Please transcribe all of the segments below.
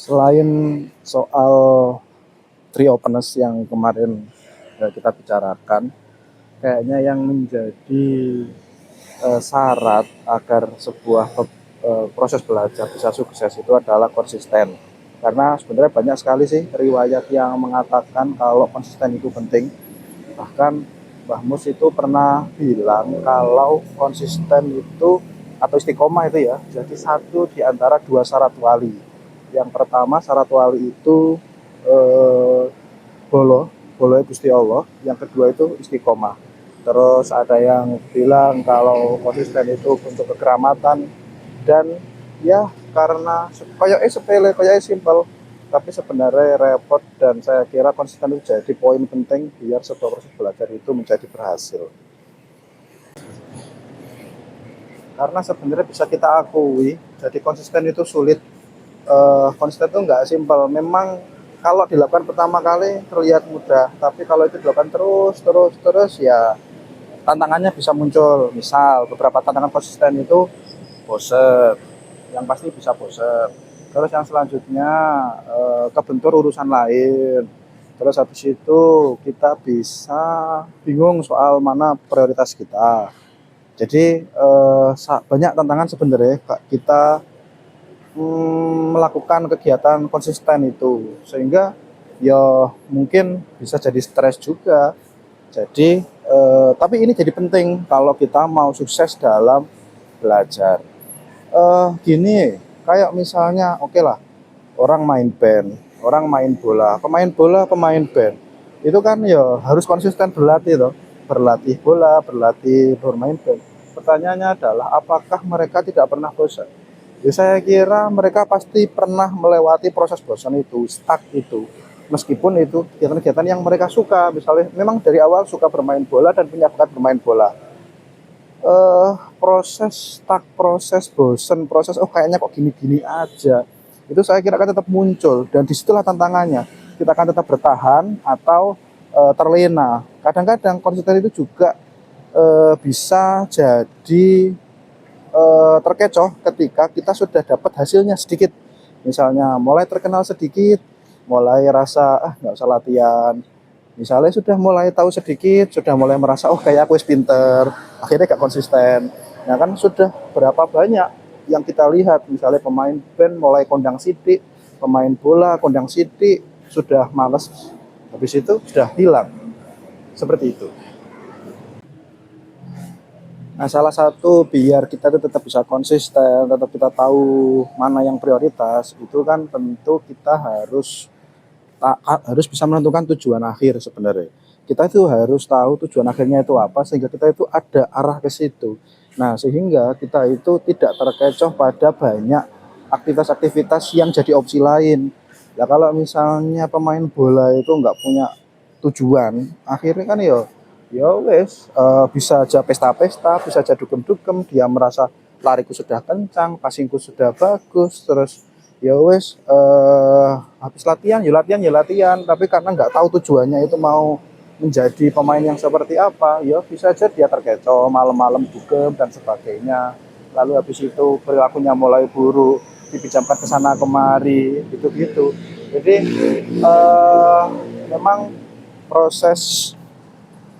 Selain soal three openness yang kemarin kita bicarakan, kayaknya yang menjadi syarat agar sebuah proses belajar bisa sukses itu adalah konsisten. Karena sebenarnya banyak sekali sih riwayat yang mengatakan kalau konsisten itu penting. Bahkan Mbah Mus itu pernah bilang kalau konsisten itu atau istiqomah itu ya jadi satu di antara dua syarat wali. Yang pertama syarat wali itu eh, bolo, bolo Gusti Allah. Yang kedua itu istiqomah. Terus ada yang bilang kalau konsisten itu untuk kekeramatan dan ya karena kayak sepele, kayak simpel, tapi sebenarnya repot dan saya kira konsisten itu jadi poin penting biar sebuah proses belajar itu menjadi berhasil. Karena sebenarnya bisa kita akui, jadi konsisten itu sulit. Konsisten itu nggak simpel. Memang kalau dilakukan pertama kali terlihat mudah, tapi kalau itu dilakukan terus ya tantangannya bisa muncul. Misal beberapa tantangan konsisten itu bosen, yang pasti bisa bosen. Terus yang selanjutnya kebentur urusan lain. Terus habis itu kita bisa bingung soal mana prioritas kita. Jadi banyak tantangan sebenarnya kita melakukan kegiatan konsisten itu, sehingga ya mungkin bisa jadi stres juga. Jadi tapi ini jadi penting kalau kita mau sukses dalam belajar. Gini, kayak misalnya oke lah, orang main band, orang main bola, pemain band. Itu kan ya harus konsisten berlatih toh, berlatih bola, berlatih bermain band. Pertanyaannya adalah apakah mereka tidak pernah bosan? Ya saya kira mereka pasti pernah melewati proses bosan itu, stuck itu. Meskipun itu kegiatan-kegiatan yang mereka suka, misalnya memang dari awal suka bermain bola dan punya bakat bermain bola. Proses stuck, proses bosen, proses oh kayaknya kok gini-gini aja, itu saya kira akan tetap muncul dan disitulah tantangannya. Kita akan tetap bertahan atau terlena. Kadang-kadang konsisten itu juga bisa jadi terkecoh ketika kita sudah dapat hasilnya sedikit. Misalnya mulai terkenal sedikit, mulai rasa nggak usah latihan. Misalnya sudah mulai tahu sedikit, sudah mulai merasa oh kayak aku pinter, akhirnya gak konsisten. Nah kan sudah berapa banyak yang kita lihat, misalnya pemain band mulai kondang sidik, pemain bola kondang sidik, sudah males, habis itu sudah hilang. Seperti itu. Nah, salah satu biar kita itu tetap bisa konsisten, tetap kita tahu mana yang prioritas, itu kan tentu kita harus bisa menentukan tujuan akhir sebenarnya. Kita itu harus tahu tujuan akhirnya itu apa sehingga kita itu ada arah ke situ. Nah, sehingga kita itu tidak terkecoh pada banyak aktivitas-aktivitas yang jadi opsi lain. Ya kalau misalnya pemain bola itu nggak punya tujuan, akhirnya kan ya wes bisa aja pesta-pesta, bisa aja dugem-dugem, dia merasa lariku sudah kencang, passingku sudah bagus, terus ya wes habis latihan ya latihan, tapi karena nggak tahu tujuannya itu mau menjadi pemain yang seperti apa, ya bisa aja dia terkecoh malam-malam dugem dan sebagainya. Lalu habis itu perilakunya mulai buruk, dipinjamkan ke sana kemari gitu-gitu. Jadi memang proses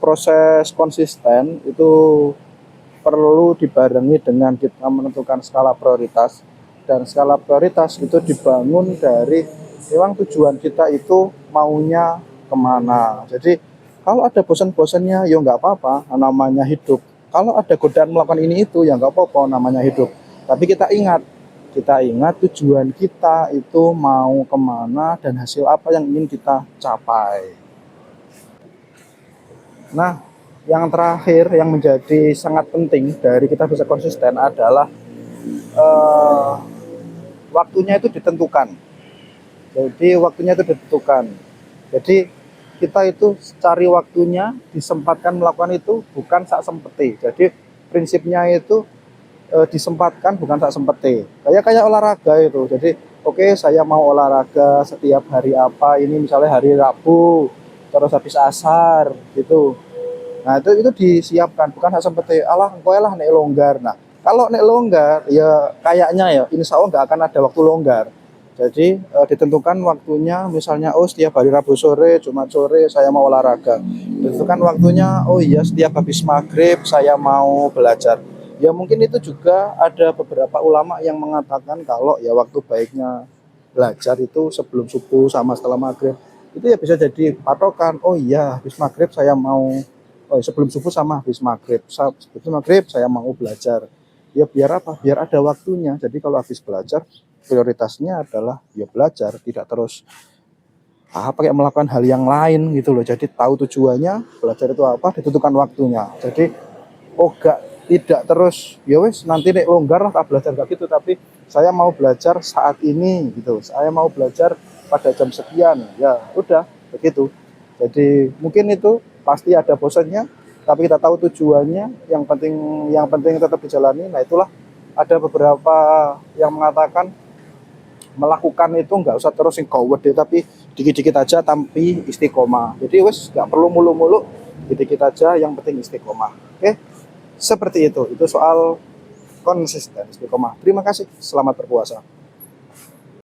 proses konsisten itu perlu dibarengi dengan kita menentukan skala prioritas, dan skala prioritas itu dibangun dari memang tujuan kita itu maunya kemana. Jadi kalau ada bosan-bosannya ya nggak apa-apa, namanya hidup. Kalau ada godaan melakukan ini itu ya nggak apa-apa, namanya hidup. Tapi kita ingat tujuan kita itu mau kemana dan hasil apa yang ingin kita capai. Nah, yang terakhir yang menjadi sangat penting dari kita bisa konsisten adalah eh, waktunya itu ditentukan. Jadi waktunya itu ditentukan. Jadi kita itu cari waktunya, disempatkan melakukan itu bukan sak sempete. Jadi prinsipnya itu disempatkan bukan sak sempete. Kayak olahraga itu. Jadi oke, saya mau olahraga setiap hari apa, ini misalnya hari Rabu, terus habis asar gitu. Nah, itu disiapkan, bukan hanya seperti alah engko lah nek longgar. Nah, kalau nek longgar ya kayaknya ya insya Allah nggak akan ada waktu longgar. Jadi ditentukan waktunya, misalnya oh setiap hari Rabu sore, Jumat sore saya mau olahraga. Ditentukan waktunya, oh iya setiap habis maghrib saya mau belajar. Ya mungkin itu juga ada beberapa ulama yang mengatakan kalau ya waktu baiknya belajar itu sebelum subuh sama setelah maghrib. Itu ya bisa jadi patokan. Oh iya habis maghrib saya mau, oh sebelum subuh sama habis maghrib. Sebelum maghrib saya mau belajar. Ya biar apa? Biar ada waktunya. Jadi kalau habis belajar prioritasnya adalah ya belajar, tidak terus kayak melakukan hal yang lain gitu loh. Jadi tahu tujuannya, belajar itu apa, ditentukan waktunya. Jadi oh gak, tidak terus ya wes nanti nek longgar lah tak belajar gak gitu, tapi saya mau belajar saat ini gitu. Saya mau belajar pada jam sekian. Ya udah begitu. Jadi mungkin itu pasti ada bosannya, tapi kita tahu tujuannya, yang penting tetap dijalani. Nah itulah ada beberapa yang mengatakan melakukan itu nggak usah terus yang gawat deh, tapi dikit-dikit aja tapi istiqomah. Jadi wes nggak perlu mulu-mulu, dikit-dikit aja yang penting istiqomah. Oke, seperti itu soal konsisten istiqomah. Terima kasih, selamat berpuasa.